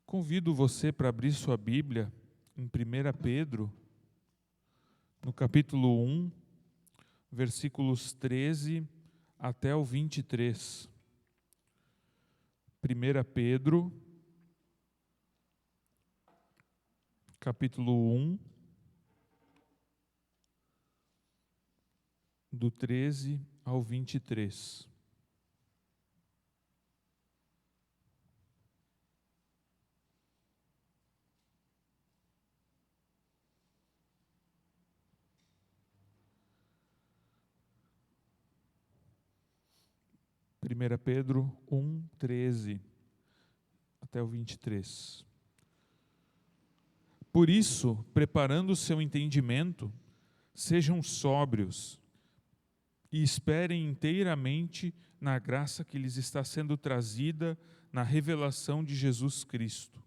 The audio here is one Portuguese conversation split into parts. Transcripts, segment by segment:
Convido você para abrir sua Bíblia em 1 Pedro, no capítulo 1, versículos 13 até o 23. 1 Pedro, capítulo 1, do 13 ao 23. Primeira Pedro 1, 13 até o 23. Por isso, preparando o seu entendimento, sejam sóbrios e esperem inteiramente na graça que lhes está sendo trazida na revelação de Jesus Cristo.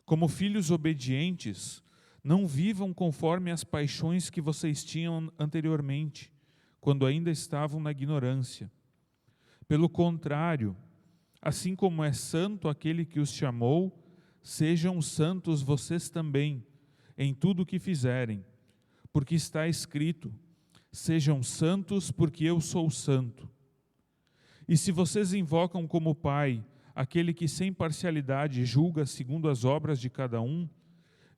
Como filhos obedientes, não vivam conforme as paixões que vocês tinham anteriormente, quando ainda estavam na ignorância. Pelo contrário, assim como é santo aquele que os chamou, sejam santos vocês também, em tudo o que fizerem, porque está escrito: sejam santos, porque eu sou santo. E se vocês invocam como Pai aquele que sem parcialidade julga segundo as obras de cada um,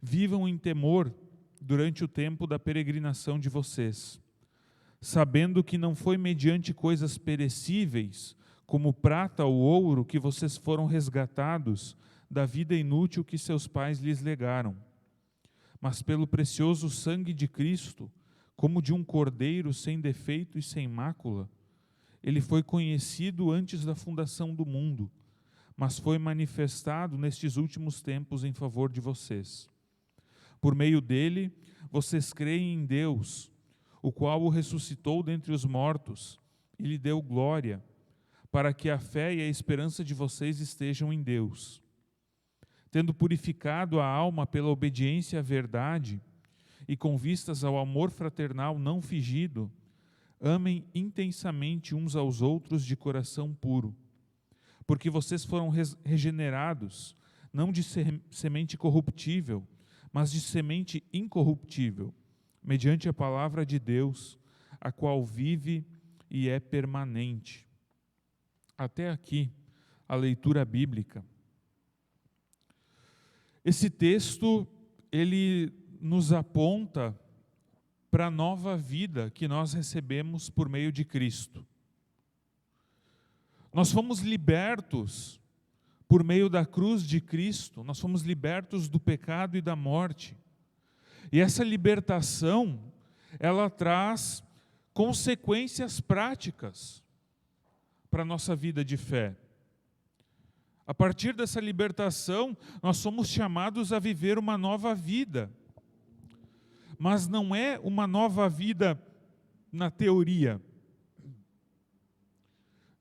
vivam em temor durante o tempo da peregrinação de vocês, sabendo que não foi mediante coisas perecíveis, como prata ou ouro, que vocês foram resgatados da vida inútil que seus pais lhes legaram, mas pelo precioso sangue de Cristo, como de um cordeiro sem defeito e sem mácula. Ele foi conhecido antes da fundação do mundo, mas foi manifestado nestes últimos tempos em favor de vocês. Por meio dele, vocês creem em Deus, o qual o ressuscitou dentre os mortos e lhe deu glória, para que a fé e a esperança de vocês estejam em Deus. Tendo purificado a alma pela obediência à verdade e com vistas ao amor fraternal não fingido, amem intensamente uns aos outros de coração puro, porque vocês foram regenerados, não de semente corruptível, mas de semente incorruptível, mediante a palavra de Deus, a qual vive e é permanente. Até aqui, a leitura bíblica. Esse texto, ele nos aponta para a nova vida que nós recebemos por meio de Cristo. Nós fomos libertos por meio da cruz de Cristo, nós fomos libertos do pecado e da morte. E essa libertação, ela traz consequências práticas para a nossa vida de fé. A partir dessa libertação, nós somos chamados a viver uma nova vida. Mas não é uma nova vida na teoria.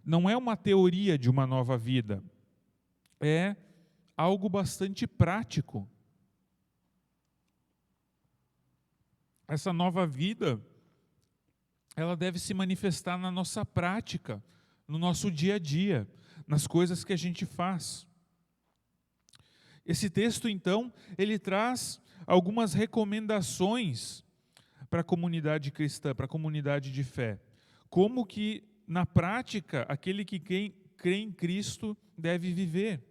Não é uma teoria de uma nova vida. É algo bastante prático. Essa nova vida, ela deve se manifestar na nossa prática, no nosso dia a dia, nas coisas que a gente faz. Esse texto, então, ele traz algumas recomendações para a comunidade cristã, para a comunidade de fé. Como que, na prática, aquele que crê em Cristo deve viver.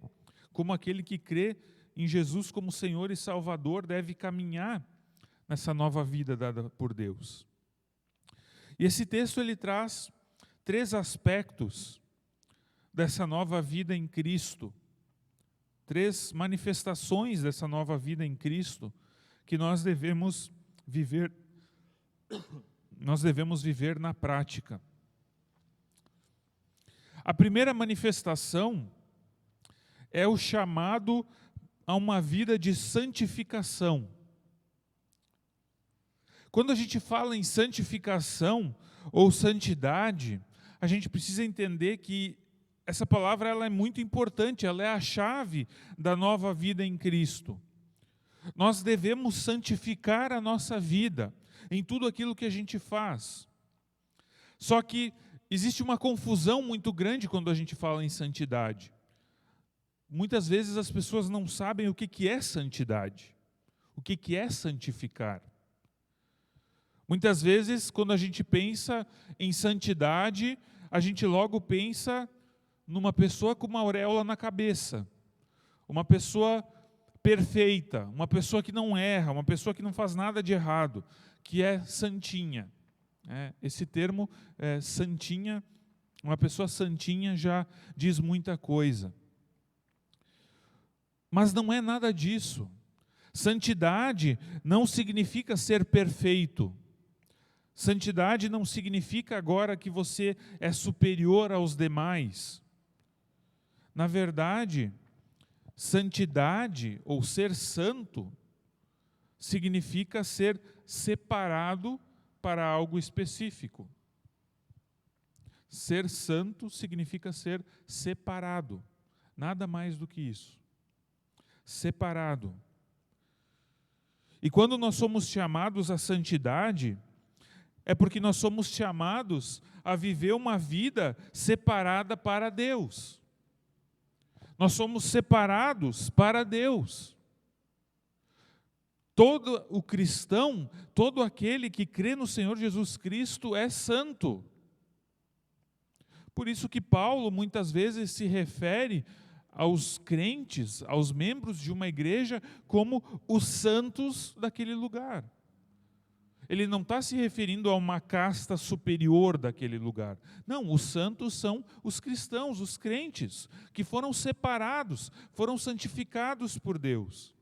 Como aquele que crê em Jesus como Senhor e Salvador deve caminhar nessa nova vida dada por Deus. E esse texto, ele traz 3 aspectos dessa nova vida em Cristo. 3 manifestações dessa nova vida em Cristo que nós devemos viver na prática. A primeira manifestação é o chamado a uma vida de santificação. Quando a gente fala em santificação ou santidade, a gente precisa entender que essa palavra ela é muito importante, ela é a chave da nova vida em Cristo. Nós devemos santificar a nossa vida em tudo aquilo que a gente faz. Só que existe uma confusão muito grande quando a gente fala em santidade. muitas vezes as pessoas não sabem o que é santidade, o que é santificar. Muitas vezes, quando a gente pensa em santidade, a gente logo pensa numa pessoa com uma auréola na cabeça, uma pessoa perfeita, uma pessoa que não erra, uma pessoa que não faz nada de errado, que é santinha. Esse termo, santinha, uma pessoa santinha já diz muita coisa. Mas não é nada disso. Santidade não significa ser perfeito. Santidade não significa agora que você é superior aos demais. Na verdade, santidade ou ser santo significa ser separado para algo específico. Ser santo significa ser separado. Nada mais do que isso. Separado. E quando nós somos chamados à santidade, é porque nós somos chamados a viver uma vida separada para Deus. Nós somos separados para Deus. Todo o cristão, todo aquele que crê no Senhor Jesus Cristo é santo. Por isso que Paulo muitas vezes se refere aos crentes, aos membros de uma igreja, como os santos daquele lugar. Ele não está se referindo a uma casta superior daquele lugar. Não, os santos são os cristãos, os crentes, que foram separados, foram santificados por Deus.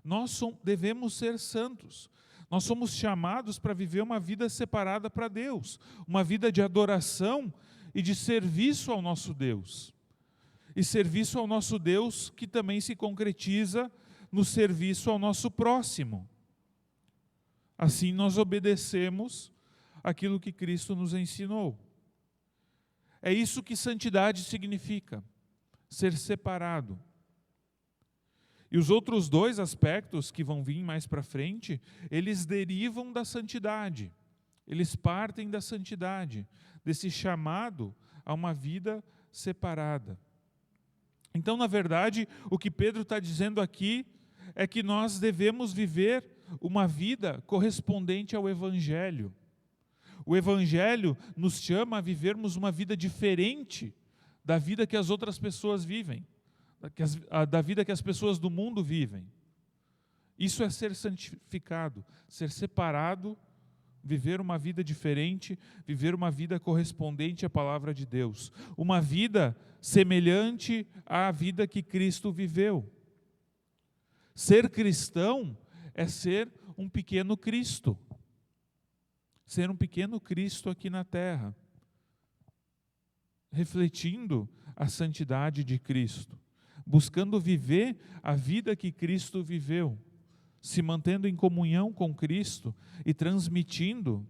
Nós devemos ser santos. Nós somos chamados para viver uma vida separada para Deus, uma vida de adoração e de serviço ao nosso Deus. E serviço ao nosso Deus que também se concretiza no serviço ao nosso próximo. Assim nós obedecemos aquilo que Cristo nos ensinou. É isso que santidade significa, ser separado. E os outros dois aspectos que vão vir mais para frente, eles derivam da santidade. Eles partem da santidade, desse chamado a uma vida separada. Então, na verdade, o que Pedro está dizendo aqui é que nós devemos viver uma vida correspondente ao Evangelho. O Evangelho nos chama a vivermos uma vida diferente da vida que as outras pessoas vivem, da vida que as pessoas do mundo vivem. Isso é ser santificado, ser separado, viver uma vida diferente, viver uma vida correspondente à palavra de Deus. Uma vida semelhante à vida que Cristo viveu. Ser cristão é ser um pequeno Cristo. Ser um pequeno Cristo aqui na terra, refletindo a santidade de Cristo, buscando viver a vida que Cristo viveu, se mantendo em comunhão com Cristo e transmitindo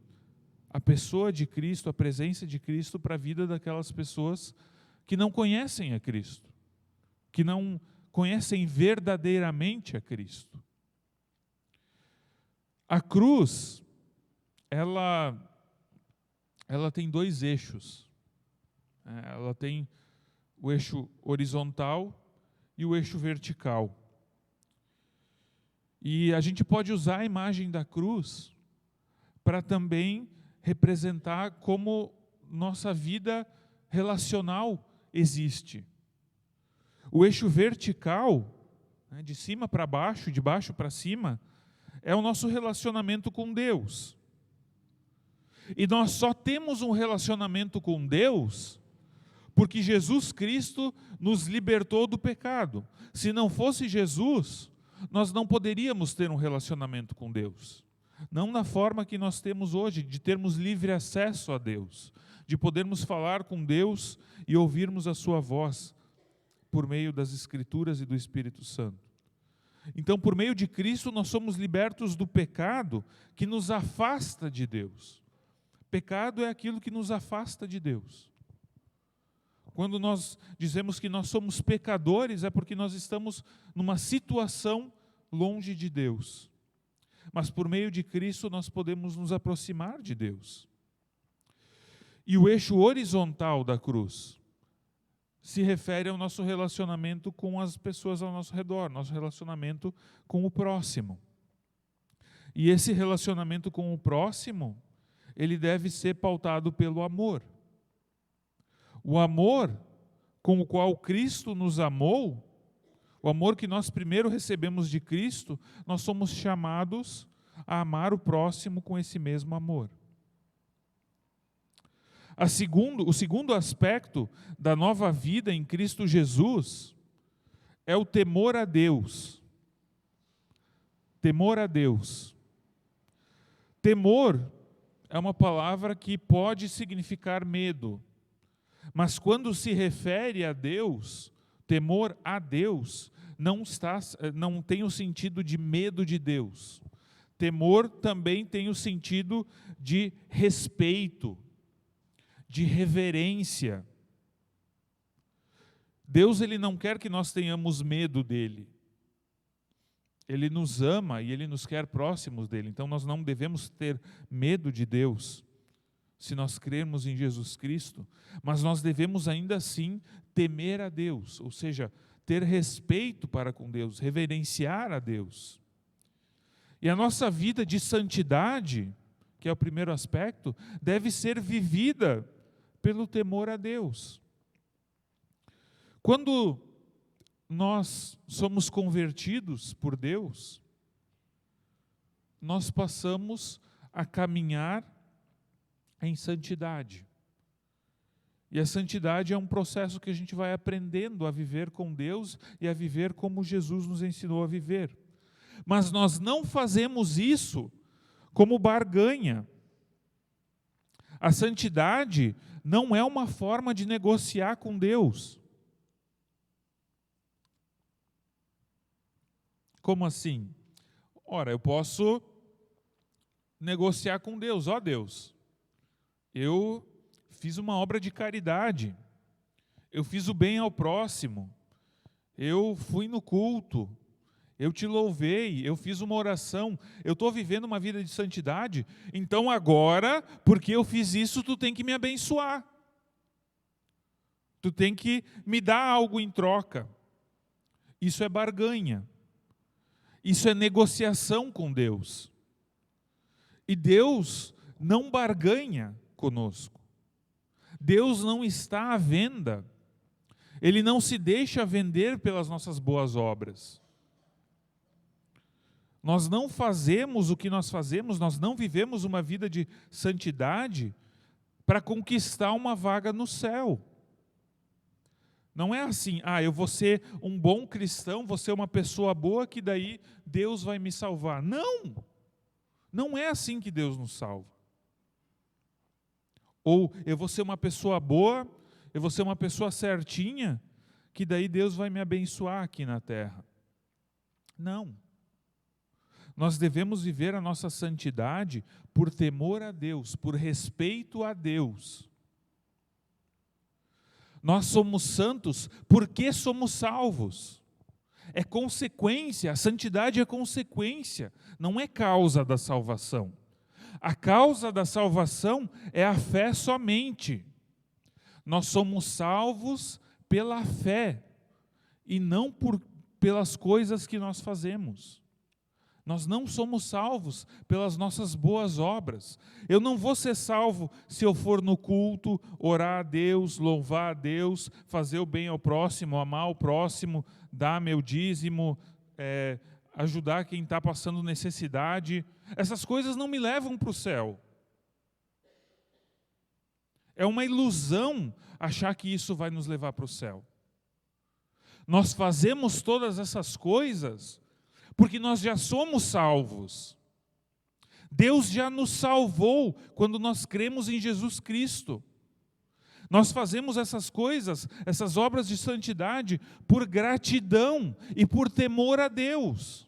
a pessoa de Cristo, a presença de Cristo para a vida daquelas pessoas que não conhecem a Cristo, que não conhecem verdadeiramente a Cristo. A cruz, ela tem dois eixos. Ela tem o eixo horizontal e o eixo vertical. E a gente pode usar a imagem da cruz para também representar como nossa vida relacional existe. O eixo vertical, de cima para baixo, de baixo para cima, é o nosso relacionamento com Deus. E nós só temos um relacionamento com Deus porque Jesus Cristo nos libertou do pecado. Se não fosse Jesus, nós não poderíamos ter um relacionamento com Deus. Não na forma que nós temos hoje, de termos livre acesso a Deus, de podermos falar com Deus e ouvirmos a sua voz por meio das Escrituras e do Espírito Santo. Então, por meio de Cristo, nós somos libertos do pecado que nos afasta de Deus. Pecado é aquilo que nos afasta de Deus. Quando nós dizemos que nós somos pecadores, é porque nós estamos numa situação longe de Deus. Mas por meio de Cristo nós podemos nos aproximar de Deus. E o eixo horizontal da cruz se refere ao nosso relacionamento com as pessoas ao nosso redor, nosso relacionamento com o próximo. E esse relacionamento com o próximo, ele deve ser pautado pelo amor. O amor com o qual Cristo nos amou, o amor que nós primeiro recebemos de Cristo, nós somos chamados a amar o próximo com esse mesmo amor. O segundo aspecto da nova vida em Cristo Jesus é o temor a Deus. Temor a Deus. Temor é uma palavra que pode significar medo, mas quando se refere a Deus, temor a Deus, não tem o sentido de medo de Deus. Temor também tem o sentido de respeito, de reverência. Deus, ele não quer que nós tenhamos medo dele. Ele nos ama e ele nos quer próximos dele. Então nós não devemos ter medo de Deus, se nós crermos em Jesus Cristo, mas nós devemos ainda assim temer a Deus, ou seja, ter respeito para com Deus, reverenciar a Deus. E a nossa vida de santidade, que é o primeiro aspecto, deve ser vivida pelo temor a Deus. Quando nós somos convertidos por Deus, nós passamos a caminhar em santidade. E a santidade é um processo que a gente vai aprendendo a viver com Deus e a viver como Jesus nos ensinou a viver. Mas nós não fazemos isso como barganha. A santidade não é uma forma de negociar com Deus. Como assim? Ora, eu posso negociar com Deus. Ó Deus, eu fiz uma obra de caridade, eu fiz o bem ao próximo, eu fui no culto, eu te louvei, eu fiz uma oração, eu estou vivendo uma vida de santidade, então agora, porque eu fiz isso, tu tem que me abençoar. Tu tem que me dar algo em troca. Isso é barganha. Isso é negociação com Deus. E Deus não barganha conosco. Deus não está à venda. Ele não se deixa vender pelas nossas boas obras. Nós não fazemos o que nós fazemos, nós não vivemos uma vida de santidade para conquistar uma vaga no céu. Não é assim, eu vou ser um bom cristão, vou ser uma pessoa boa, que daí Deus vai me salvar. Não! Não é assim que Deus nos salva. Ou eu vou ser uma pessoa boa, eu vou ser uma pessoa certinha, que daí Deus vai me abençoar aqui na terra. Não. Nós devemos viver a nossa santidade por temor a Deus, por respeito a Deus. Nós somos santos porque somos salvos. É consequência, a santidade é consequência, não é causa da salvação. A causa da salvação é a fé somente. Nós somos salvos pela fé e não pelas coisas que nós fazemos. Nós não somos salvos pelas nossas boas obras. Eu não vou ser salvo se eu for no culto, orar a Deus, louvar a Deus, fazer o bem ao próximo, amar o próximo, dar meu dízimo, ajudar quem está passando necessidade. Essas coisas não me levam para o céu. É uma ilusão achar que isso vai nos levar para o céu. Nós fazemos todas essas coisas porque nós já somos salvos. Deus já nos salvou quando nós cremos em Jesus Cristo. Nós fazemos essas coisas, essas obras de santidade, por gratidão e por temor a Deus.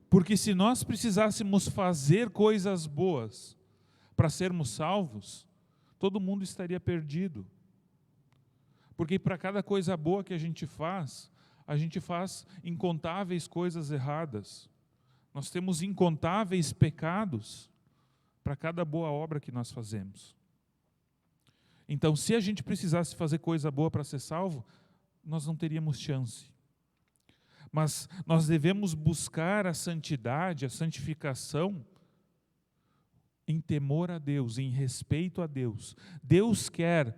Porque se nós precisássemos fazer coisas boas para sermos salvos, todo mundo estaria perdido. Porque para cada coisa boa que a gente faz incontáveis coisas erradas. Nós temos incontáveis pecados para cada boa obra que nós fazemos. Então, se a gente precisasse fazer coisa boa para ser salvo, nós não teríamos chance. Mas nós devemos buscar a santidade, a santificação, em temor a Deus, em respeito a Deus. Deus quer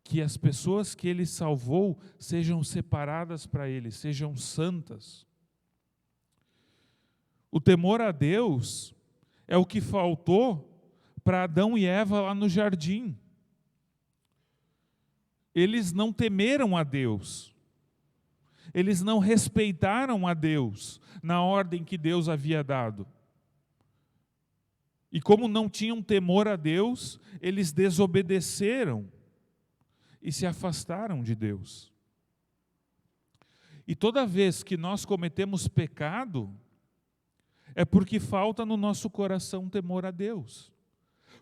que as pessoas que Ele salvou sejam separadas para Ele, sejam santas. O temor a Deus é o que faltou para Adão e Eva lá no jardim. Eles não temeram a Deus. Eles não respeitaram a Deus na ordem que Deus havia dado. E como não tinham temor a Deus, eles desobedeceram e se afastaram de Deus. E toda vez que nós cometemos pecado, é porque falta no nosso coração temor a Deus.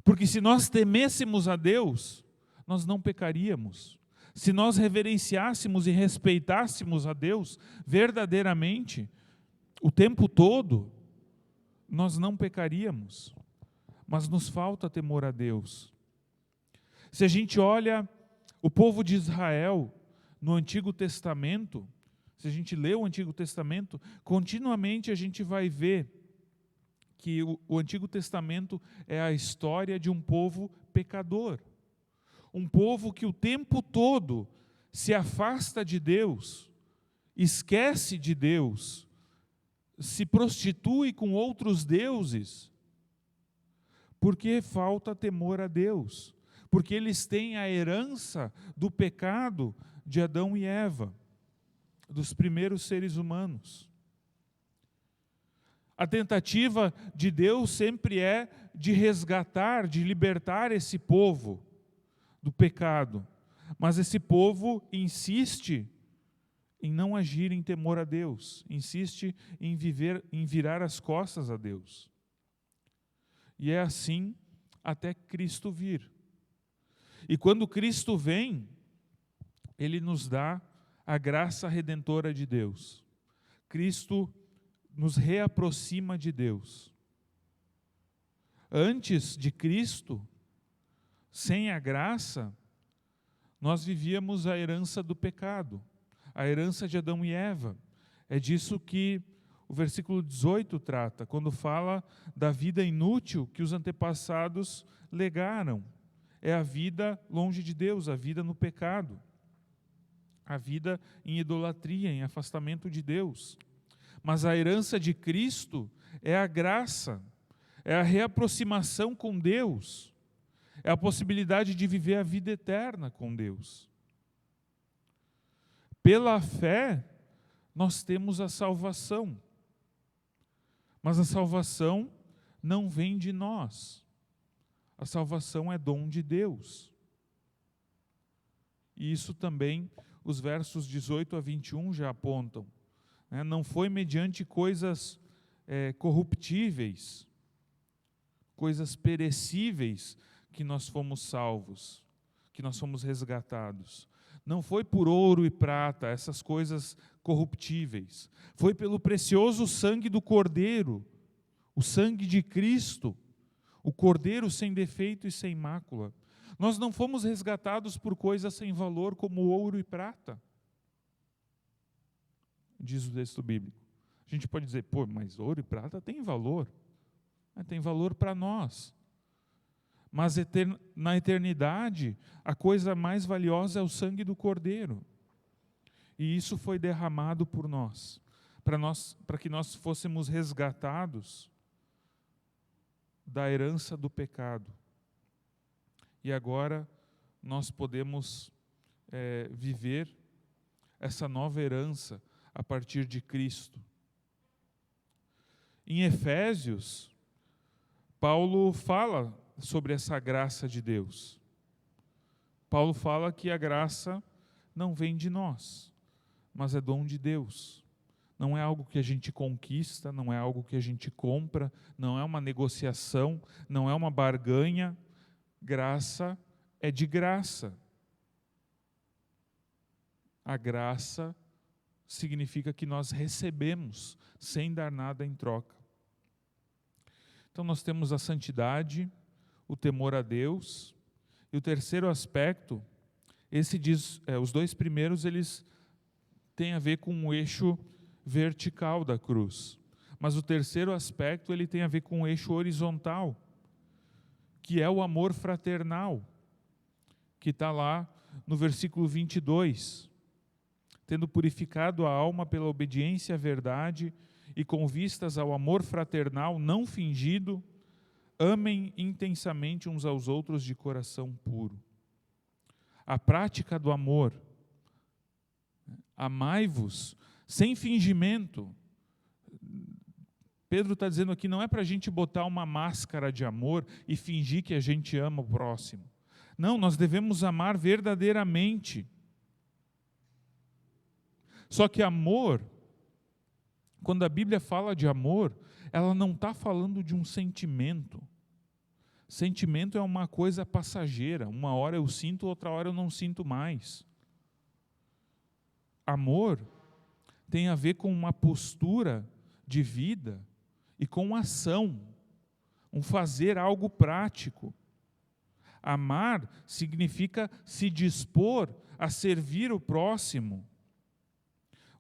Porque se nós temêssemos a Deus, nós não pecaríamos. Se nós reverenciássemos e respeitássemos a Deus verdadeiramente, o tempo todo, nós não pecaríamos. Mas nos falta temor a Deus. Se a gente olha o povo de Israel no Antigo Testamento, se a gente lê o Antigo Testamento, continuamente a gente vai ver que o Antigo Testamento é a história de um povo pecador. Um povo que o tempo todo se afasta de Deus, esquece de Deus, se prostitui com outros deuses, porque falta temor a Deus, porque eles têm a herança do pecado de Adão e Eva, dos primeiros seres humanos. A tentativa de Deus sempre é de resgatar, de libertar esse povo do pecado, mas esse povo insiste em não agir em temor a Deus, insiste em virar as costas a Deus. E é assim até Cristo vir. E quando Cristo vem, Ele nos dá a graça redentora de Deus. Cristo nos reaproxima de Deus. Antes de Cristo, sem a graça, nós vivíamos a herança do pecado, a herança de Adão e Eva. É disso que o versículo 18 trata, quando fala da vida inútil que os antepassados legaram. É a vida longe de Deus, a vida no pecado, a vida em idolatria, em afastamento de Deus. Mas a herança de Cristo é a graça, é a reaproximação com Deus, é a possibilidade de viver a vida eterna com Deus. Pela fé, nós temos a salvação. Mas a salvação não vem de nós. A salvação é dom de Deus. E isso também os versos 18 a 21 já apontam. Não foi mediante coisas corruptíveis, coisas perecíveis que nós fomos salvos, que nós fomos resgatados. Não foi por ouro e prata, essas coisas corruptíveis. Foi pelo precioso sangue do Cordeiro, o sangue de Cristo, o Cordeiro sem defeito e sem mácula. Nós não fomos resgatados por coisas sem valor como ouro e prata, diz o texto bíblico. A gente pode dizer, mas ouro e prata tem valor. Tem valor para nós. Mas na eternidade, a coisa mais valiosa é o sangue do Cordeiro. E isso foi derramado por nós, para que nós fôssemos resgatados da herança do pecado. E agora nós podemos viver essa nova herança a partir de Cristo. Em Efésios, Paulo fala sobre essa graça de Deus. Paulo fala que a graça não vem de nós, mas é dom de Deus. Não é algo que a gente conquista, não é algo que a gente compra, não é uma negociação, não é uma barganha. Graça é de graça. A graça significa que nós recebemos sem dar nada em troca. Então nós temos a santidade, o temor a Deus, E o terceiro aspecto, os dois primeiros eles têm a ver com o eixo vertical da cruz. Mas o terceiro aspecto ele tem a ver com o eixo horizontal, que é o amor fraternal, que está lá no versículo 22. Tendo purificado a alma pela obediência à verdade e com vistas ao amor fraternal não fingido, amem intensamente uns aos outros de coração puro. A prática do amor. Amai-vos sem fingimento. Pedro está dizendo aqui, não é para a gente botar uma máscara de amor e fingir que a gente ama o próximo. Não, nós devemos amar verdadeiramente. Só que amor, quando a Bíblia fala de amor, ela não está falando de um sentimento. Sentimento é uma coisa passageira. Uma hora eu sinto, outra hora eu não sinto mais. Amor tem a ver com uma postura de vida e com ação, um fazer algo prático. Amar significa se dispor a servir o próximo.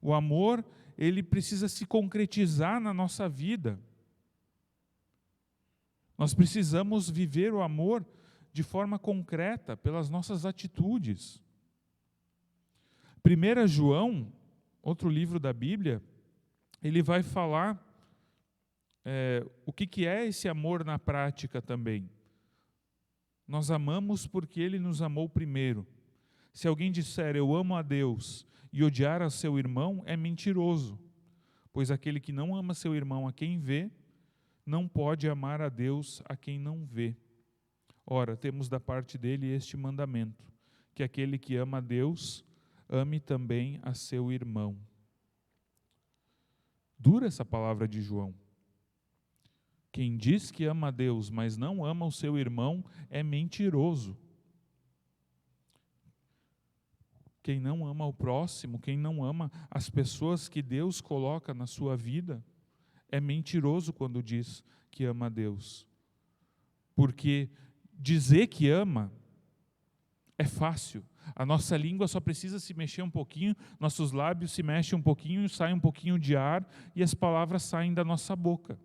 O amor, ele precisa se concretizar na nossa vida. Nós precisamos viver o amor de forma concreta, pelas nossas atitudes. 1 João, outro livro da Bíblia, ele vai falar o que é esse amor na prática também. Nós amamos porque Ele nos amou primeiro. Se alguém disser, eu amo a Deus, e odiar a seu irmão, é mentiroso. Pois aquele que não ama seu irmão a quem vê, não pode amar a Deus a quem não vê. Ora, temos da parte dele este mandamento, que aquele que ama a Deus, ame também a seu irmão. Dura essa palavra de João. Quem diz que ama a Deus, mas não ama o seu irmão, é mentiroso. Quem não ama o próximo, quem não ama as pessoas que Deus coloca na sua vida, é mentiroso quando diz que ama a Deus. Porque dizer que ama é fácil. A nossa língua só precisa se mexer um pouquinho, nossos lábios se mexem um pouquinho, sai um pouquinho de ar e as palavras saem da nossa boca.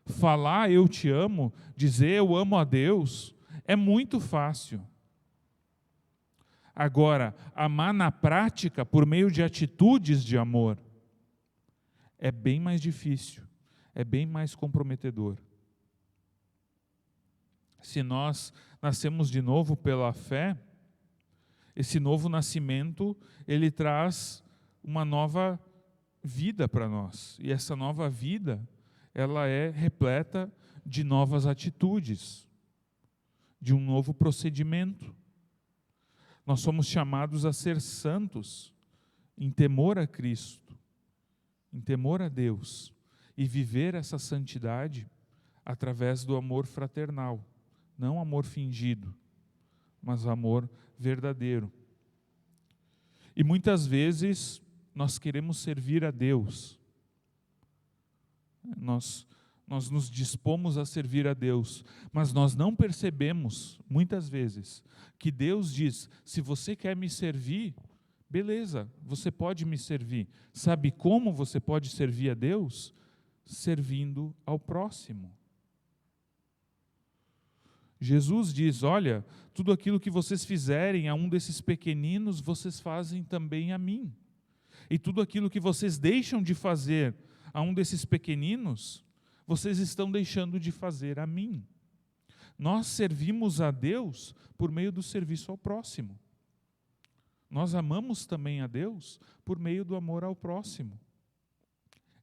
Falar eu te amo, dizer eu amo a Deus, é muito fácil. Agora, amar na prática, por meio de atitudes de amor, é bem mais difícil, é bem mais comprometedor. Se nós nascemos de novo pela fé, esse novo nascimento, ele traz uma nova vida para nós. E essa nova vida, ela é repleta de novas atitudes, de um novo procedimento. Nós somos chamados a ser santos, em temor a Cristo, em temor a Deus, e viver essa santidade através do amor fraternal, não amor fingido, mas amor verdadeiro. E muitas vezes nós queremos servir a Deus, nós nos dispomos a servir a Deus, mas nós não percebemos, muitas vezes, que Deus diz, se você quer me servir, beleza, você pode me servir. Sabe como você pode servir a Deus? Servindo ao próximo. Jesus diz, olha, tudo aquilo que vocês fizerem a um desses pequeninos, vocês fazem também a mim. E tudo aquilo que vocês deixam de fazer a um desses pequeninos, vocês estão deixando de fazer a mim. Nós servimos a Deus por meio do serviço ao próximo. Nós amamos também a Deus por meio do amor ao próximo.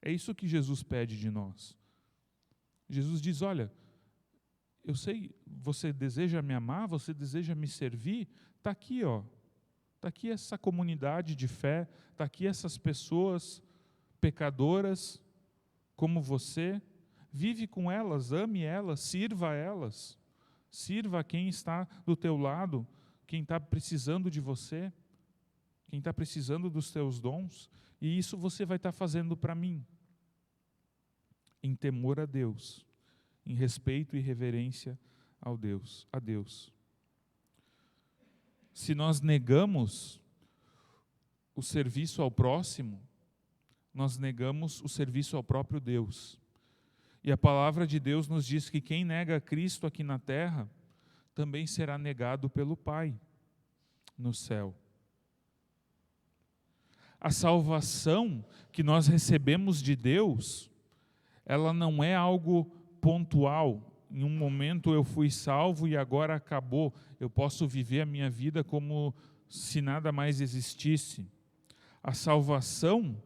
É isso que Jesus pede de nós. Jesus diz, olha, eu sei, você deseja me amar, você deseja me servir, está aqui, ó. Está aqui essa comunidade de fé, está aqui essas pessoas pecadoras como você. Vive com elas, ame elas, sirva a elas. Sirva a quem está do teu lado, quem está precisando de você, quem está precisando dos teus dons. E isso você vai estar fazendo para mim. Em temor a Deus, em respeito e reverência a Deus. se nós negamos o serviço ao próximo, nós negamos o serviço ao próprio Deus. E a palavra de Deus nos diz que quem nega Cristo aqui na terra, também será negado pelo Pai no céu. A salvação que nós recebemos de Deus, ela não é algo pontual. Em um momento eu fui salvo e agora acabou. Eu posso viver a minha vida como se nada mais existisse. A salvação,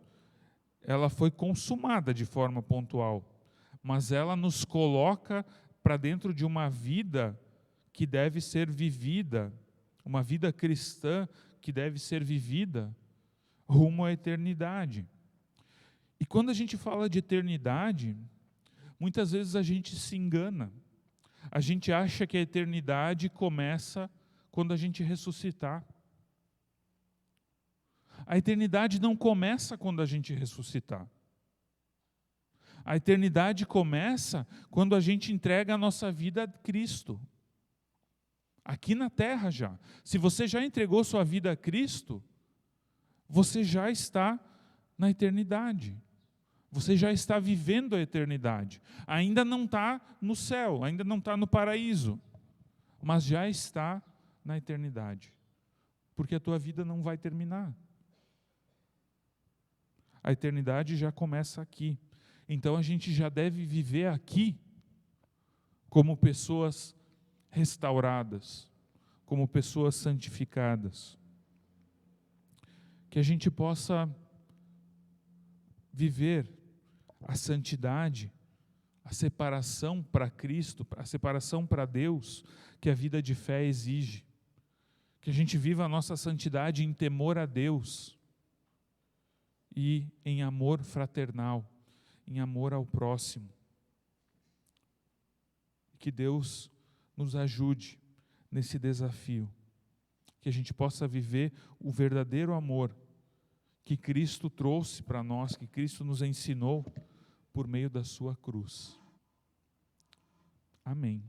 ela foi consumada de forma pontual, mas ela nos coloca para dentro de uma vida que deve ser vivida, uma vida cristã que deve ser vivida rumo à eternidade. E quando a gente fala de eternidade, muitas vezes a gente se engana. A gente acha que a eternidade começa quando a gente ressuscitar. A eternidade não começa quando a gente ressuscitar. A eternidade começa quando a gente entrega a nossa vida a Cristo. Aqui na terra já. Se você já entregou sua vida a Cristo, você já está na eternidade. Você já está vivendo a eternidade. Ainda não está no céu, ainda não está no paraíso, mas já está na eternidade. Porque a tua vida não vai terminar. A eternidade já começa aqui. Então a gente já deve viver aqui como pessoas restauradas, como pessoas santificadas. Que a gente possa viver a santidade, a separação para Cristo, a separação para Deus, que a vida de fé exige. Que a gente viva a nossa santidade em temor a Deus e em amor fraternal, em amor ao próximo. Que Deus nos ajude nesse desafio. Que a gente possa viver o verdadeiro amor que Cristo trouxe para nós, que Cristo nos ensinou por meio da sua cruz. Amém.